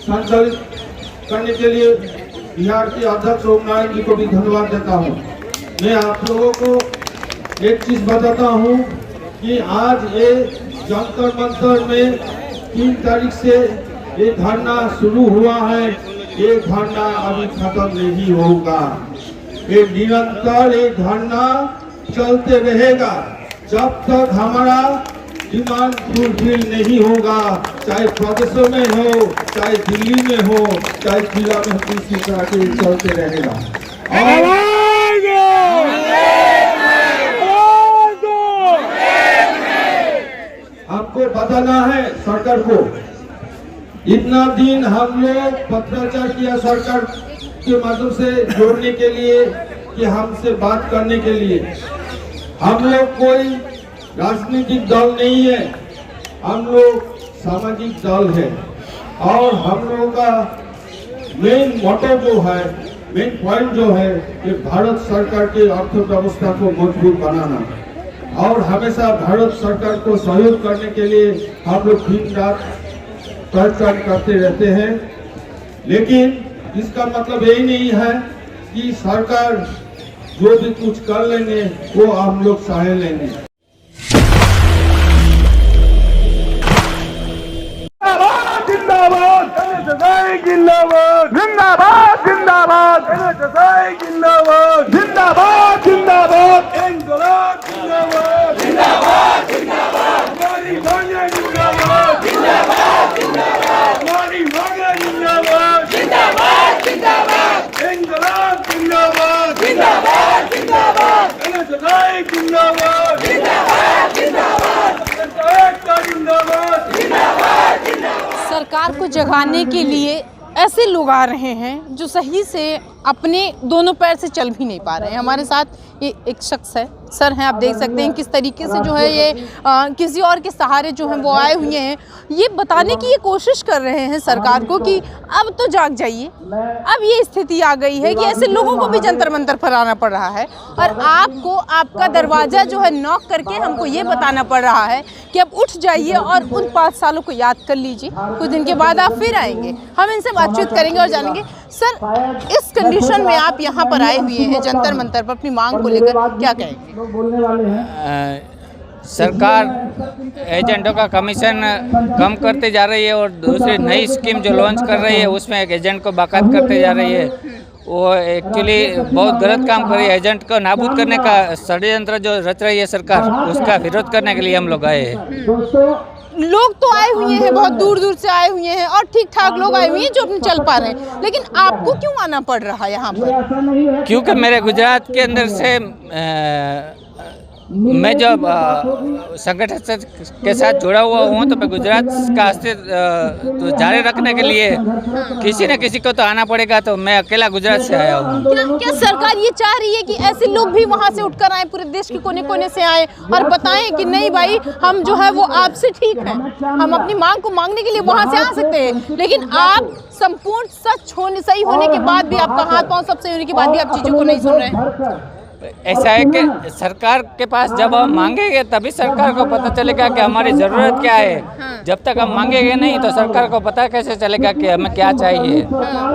संचालित करने के लिए बिहार के अध्यक्ष ओम नारायण जी को भी धन्यवाद देता हूँ। मैं आप लोगों को एक चीज बताता हूँ कि आज ये जंतर मंतर में 3 तारीख से ये धरना शुरू हुआ है। ये धरना अभी खत्म नहीं होगा, ये निरंतर ये धरना चलते रहेगा जब तक हमारा डिमांड फुलफिल नहीं होगा, चाहे प्रदेशों में हो, चाहे दिल्ली में हो, चाहे जिला में हो, इसी तरह से चलते रहेगा। आपको बताना है सरकार को, इतना दिन हम लोग पत्राचार किया सरकार के माध्यम से जोड़ने के लिए कि हमसे बात करने के लिए। हम लोग कोई राजनीतिक दल नहीं है, हम लोग सामाजिक दल है और हम लोगों का मेन मोटो जो है, मेन पॉइंट जो है कि भारत सरकार के अर्थव्यवस्था को मजबूत बनाना और हमेशा भारत सरकार को सहयोग करने के लिए हम लोग दिन रात प्रयत्न करते रहते हैं। लेकिन इसका मतलब यही नहीं है कि सरकार जो भी कुछ कर लेंगे वो हम लोग सह लेंगे। जिंदाबाद जिंदाबाद जिंदाबाद जिंदाबाद जिंदाबाद जिंदाबाद जिंदाबाद इंकलाब जिंदाबाद जिंदाबाद जिंदाबाद मोदी भाग्य जिंदाबाद जिंदाबाद जिंदाबाद मोदी भाग्य जिंदाबाद जिंदाबाद जिंदाबाद इंकलाब जिंदाबाद जिंदाबाद जिंदाबाद जिंदाबाद जिंदाबाद जिंदाबाद जिंदाबाद जिंदाबाद जिंदाबाद। सरकार को जगाने के लिए ऐसे लोग आ रहे हैं जो सही से अपने दोनों पैर से चल भी नहीं पा रहे हैं। हमारे साथ ये एक शख्स है, सर हैं, आप देख सकते हैं किस तरीके से जो है ये किसी और के सहारे जो हैं वो आए हुए हैं। ये बताने की ये कोशिश कर रहे हैं सरकार को कि अब तो जाग जाइए, अब ये स्थिति आ गई है कि ऐसे लोगों को भी जंतर मंतर पर आना पड़ रहा है और आपको आपका दरवाज़ा जो है नॉक करके हमको ये बताना पड़ रहा है कि अब उठ जाइए और उन 5 सालों को याद कर लीजिए। कुछ दिन के बाद आप फिर आएंगे, हम इनसे बातचीत करेंगे और जानेंगे सर इस कंडीशन में आप यहाँ पर आए हुए हैं जंतर मंतर पर अपनी मांग को लेकर, क्या कहेंगे? सरकार एजेंटों का कमीशन कम करते जा रही है और दूसरी नई स्कीम जो लॉन्च कर रही है उसमें एक एजेंट को बाकायदा करते जा रही है। वो एक्चुअली बहुत गलत काम कर रही है। एजेंट को नाबूद करने का षड्यंत्र जो रच रही है सरकार, उसका विरोध करने के लिए हम लोग आए हैं। लोग तो आए हुए हैं, बहुत दूर दूर से आए हुए हैं और ठीक ठाक लोग आए हुए हैं जो अपने चल पा रहे हैं, लेकिन आपको क्यों आना पड़ रहा है यहाँ पर? क्योंकि मेरे गुजरात के अंदर से मैं जब संगठन के साथ जुड़ा हुआ हूँ तो मैं गुजरात का अस्तित्व तो जारी रखने के लिए किसी न किसी को तो आना पड़ेगा, तो मैं अकेला गुजरात से आया हूँ। क्या सरकार ये चाह रही है कि ऐसे लोग भी वहाँ से उठकर आए, पूरे देश के कोने कोने से आए और बताएं कि नहीं भाई हम जो है वो आपसे ठीक हैं, हम अपनी मांग को मांगने के लिए वहाँ से आ सकते हैं, लेकिन आप संपूर्ण सच होने सही होने के बाद भी, आपका हाथ पाँव सब सही होने के बाद भी आप चीज़ों को नहीं सुन रहे हैं? ऐसा है कि सरकार के पास जब हम मांगेंगे तभी सरकार को पता चलेगा कि हमारी ज़रूरत क्या है। हाँ। जब तक हम मांगेंगे नहीं तो सरकार को पता कैसे चलेगा कि हमें क्या चाहिए। हाँ।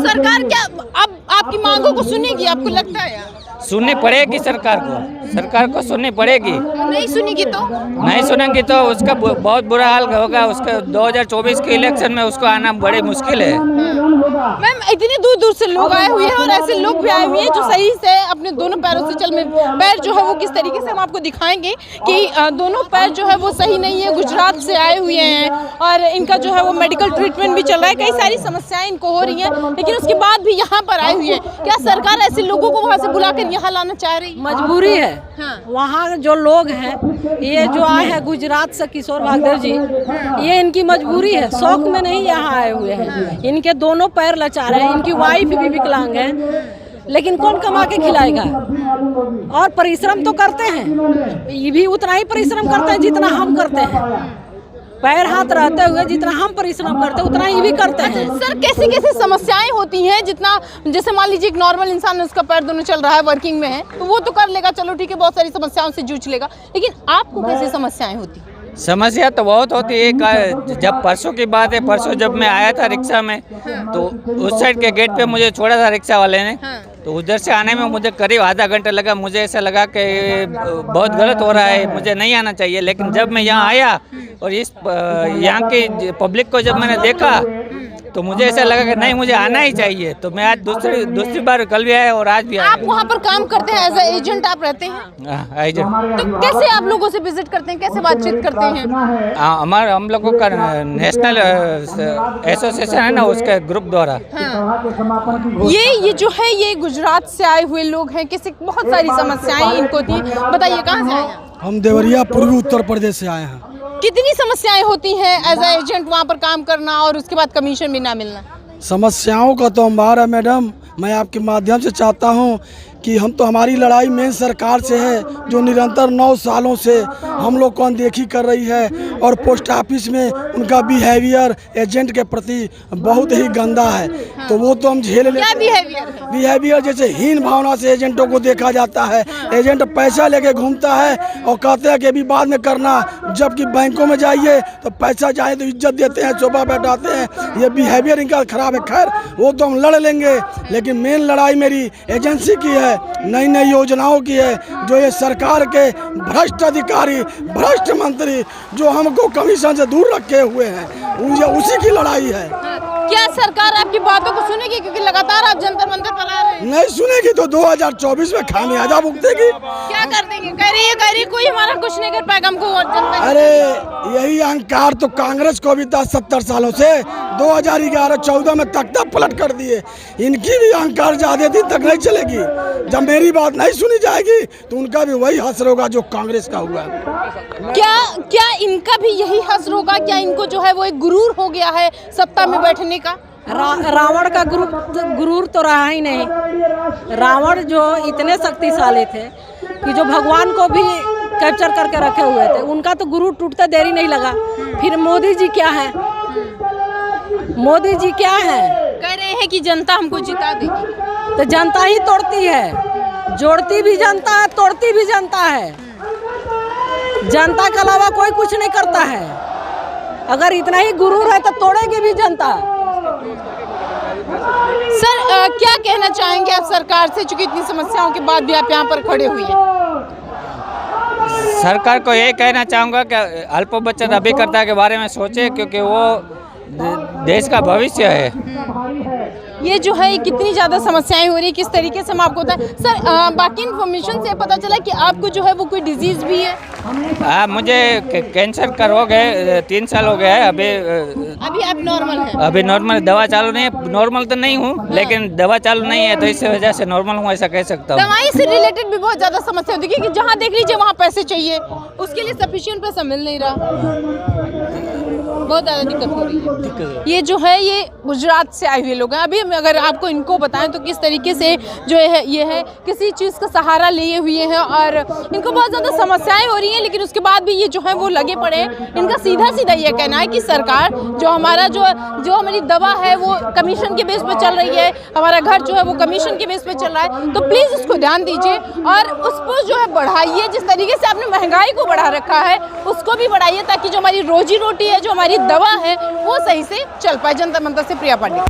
सरकार क्या अब आपकी मांगों को सुनेगी, आपको लगता है? सुननी पड़ेगी सरकार को सुननी पड़ेगी। नहीं सुनेगी तो? नहीं सुनेंगी तो उसका बहुत बुरा हाल होगा। उसका 2024 के इलेक्शन में उसको आना बड़ी मुश्किल है। मैम इतनी दूर दूर से लोग आए हुए हैं और ऐसे लोग भी आए हुए हैं जो सही से अपने दोनों पैरों से चल में, पैर जो है वो किस तरीके से हम आपको दिखाएंगे कि दोनों पैर जो है वो सही नहीं है, गुजरात से आए हुए हैं और इनका जो है वो मेडिकल ट्रीटमेंट भी चल रहा है, कई सारी समस्याएं इनको हो रही हैं, लेकिन उसके बाद भी यहाँ पर आए हुए हैं। क्या सरकार ऐसे लोगों को वहाँ से बुलाकर यहाँ लाना चाह रही है? मजबूरी है। हाँ। वहाँ जो लोग हैं, ये जो आए हैं गुजरात से, किशोर वागदेव जी, ये इनकी मजबूरी है, शौक में नहीं यहाँ आए हुए हैं। इनके दोनों पैर लाचार हैं, इनकी वाइफ भी विकलांग है, लेकिन कौन कमा के खिलाएगा? और परिश्रम तो करते हैं, ये भी उतना ही परिश्रम करते हैं जितना हम करते हैं। पैर हाथ रहते हुए जितना हम परिश्रम करते हैं उतना ही भी करते हैं। सर कैसी कैसी समस्याएं होती हैं? जितना जैसे मान लीजिए एक नॉर्मल इंसान, उसका पैर दोनों चल रहा है, वर्किंग में है, तो वो तो कर लेगा, चलो ठीक है, बहुत सारी समस्याओं से जूझ लेगा, लेकिन आपको कैसी समस्याएं होती? समस्या तो बहुत होती है। जब परसों की बात है, परसों जब मैं आया था रिक्शा में, तो उस साइड के गेट पे मुझे छोड़ा था रिक्शा वाले ने। तो उधर से आने में मुझे करीब आधा घंटा लगा। मुझे ऐसा लगा कि बहुत गलत हो रहा है, मुझे नहीं आना चाहिए। लेकिन जब मैं यहाँ आया और इस यहाँ की पब्लिक को जब मैंने देखा, तो मुझे ऐसा लगा कि नहीं, मुझे आना ही चाहिए। तो मैं आज दूसरी बार कल भी आया और आज भी आया। आप वहाँ पर काम करते हैं, एज ए एजेंट आप रहते हैं? एजेंट। तो कैसे आप लोगों से विजिट करते हैं, कैसे बातचीत करते हैं? हम लोगों का नेशनल एसोसिएशन है ना, उसके ग्रुप द्वारा। ये जो है ये गुजरात से आए हुए लोग हैं, किसी बहुत सारी समस्याएं इनको थी। बताइए कहाँ से आए हैं? हम देवरिया पूर्वी उत्तर प्रदेश से आए हैं। कितनी समस्याएं होती हैं एज ए एजेंट वहाँ पर काम करना और उसके बाद कमीशन भी ना मिलना? समस्याओं का तो अंबार है मैडम। मैं आपके माध्यम से चाहता हूं कि हमारी लड़ाई मेन सरकार से है, जो निरंतर 9 सालों से हम लोग को अनदेखी कर रही है। और पोस्ट ऑफिस में उनका बिहेवियर एजेंट के प्रति बहुत ही गंदा है। तो वो तो हम झेल लेते हैं। बिहेवियर जैसे हीन भावना से एजेंटों को देखा जाता है। एजेंट पैसा लेके घूमता है और कहते हैं कि अभी बाद में करना, जबकि बैंकों में जाइए तो पैसा चाहे तो इज्जत देते हैं, शोभा बैठाते हैं। ये बिहेवियर इनका खराब है। खैर वो तो हम लड़ लेंगे, लेकिन मेन लड़ाई मेरी एजेंसी की है, नई नई योजनाओं की है। जो ये सरकार के भ्रष्ट अधिकारी, भ्रष्ट मंत्री जो हमको कमीशन से दूर रखे हुए हैं, उसी की लड़ाई है। क्या सरकार आपकी बातों को सुनेगी? क्योंकि लगातार आप जंतर मंतर पर आ रहे हैं। नहीं सुनेगी तो 2024 में खामियाजा भुगतेगी। क्या कर देंगे? कह रही कोई हमारा कुछ नहीं कर पाएगा हमको। अरे यही अहंकार तो कांग्रेस को भी था 70 सालों से। 2011-14 में तख्ता पलट कर दिए। इनकी भी अहंकार ज्यादा दिन तक नहीं चलेगी। जब मेरी बात नहीं सुनी जाएगी तो उनका भी वही हश्र होगा जो कांग्रेस का हुआ। क्या इनका भी यही हश्र होगा? क्या इनको जो है वो एक गुरूर हो गया है सत्ता में बैठने का? रावण का गुरूर तो रहा ही नहीं। रावण जो इतने शक्तिशाली थे कि जो भगवान को भी कैप्चर करके रखे हुए थे, उनका तो गुरूर टूटता देरी नहीं लगा। फिर मोदी जी क्या है? मोदी जी क्या है? कह रहे हैं कि जनता हमको जिता देगी। तो जनता ही तोड़ती है। जोड़ती भी जनता है, तोड़ती भी जनता है। जनता के अलावा कोई कुछ नहीं करता है। अगर इतना ही गुरूर है तो तोड़ेगी भी जनता। सर क्या कहना चाहेंगे आप सरकार से, चूंकि इतनी समस्याओं के बाद भी आप यहाँ पर खड़े हुए हैं? सरकार को यही कहना चाहूँगा कि अल्प बचत अभिकर्ता के बारे में सोचे, क्योंकि वो देश का भविष्य है। ये जो है कितनी ज़्यादा समस्याएं हो रही है, किस तरीके से हम आपको बताएं। सर बाकी इन्फॉर्मेशन से पता चला कि आपको जो है वो कोई डिजीज़ भी है? मुझे कैंसर का रोग है, 3 साल हो गया है। अभी आप नॉर्मल हैं? अभी नॉर्मल, दवा चालू नहीं है। नॉर्मल तो नहीं हूँ, लेकिन दवा चालू नहीं है, तो इस वजह से नॉर्मल हूँ, ऐसा कह सकता हूँ। दवाई से रिलेटेड भी बहुत ज़्यादा समस्या होती है कि जहाँ देख लीजिए वहाँ पैसे चाहिए, उसके लिए सफिशिएंट पैसा मिल नहीं रहा। बहुत ज़्यादा दिक्कत हो रही है। ये जो है ये गुजरात से आए हुए लोग हैं। अभी अगर आपको इनको बताएं तो किस तरीके से जो है ये है किसी चीज़ का सहारा लिए हुए हैं और इनको बहुत ज़्यादा समस्याएं हो रही हैं, लेकिन उसके बाद भी ये जो है वो लगे पड़े हैं। इनका सीधा सीधा ये कहना है कि सरकार जो हमारा जो हमारी दवा है वो कमीशन के बेस पे चल रही है, हमारा घर जो है वो कमीशन के बेस पे चल रहा है, तो प्लीज़ उसको ध्यान दीजिए और उसको जो है बढ़ाइए। जिस तरीके से आपने महंगाई को बढ़ा रखा है उसको भी बढ़ाइए, ताकि जो हमारी रोजी रोटी है, जो हमारी दवा है, वो सही से चल पाए। जनता मंतर से प्रिया पांडे।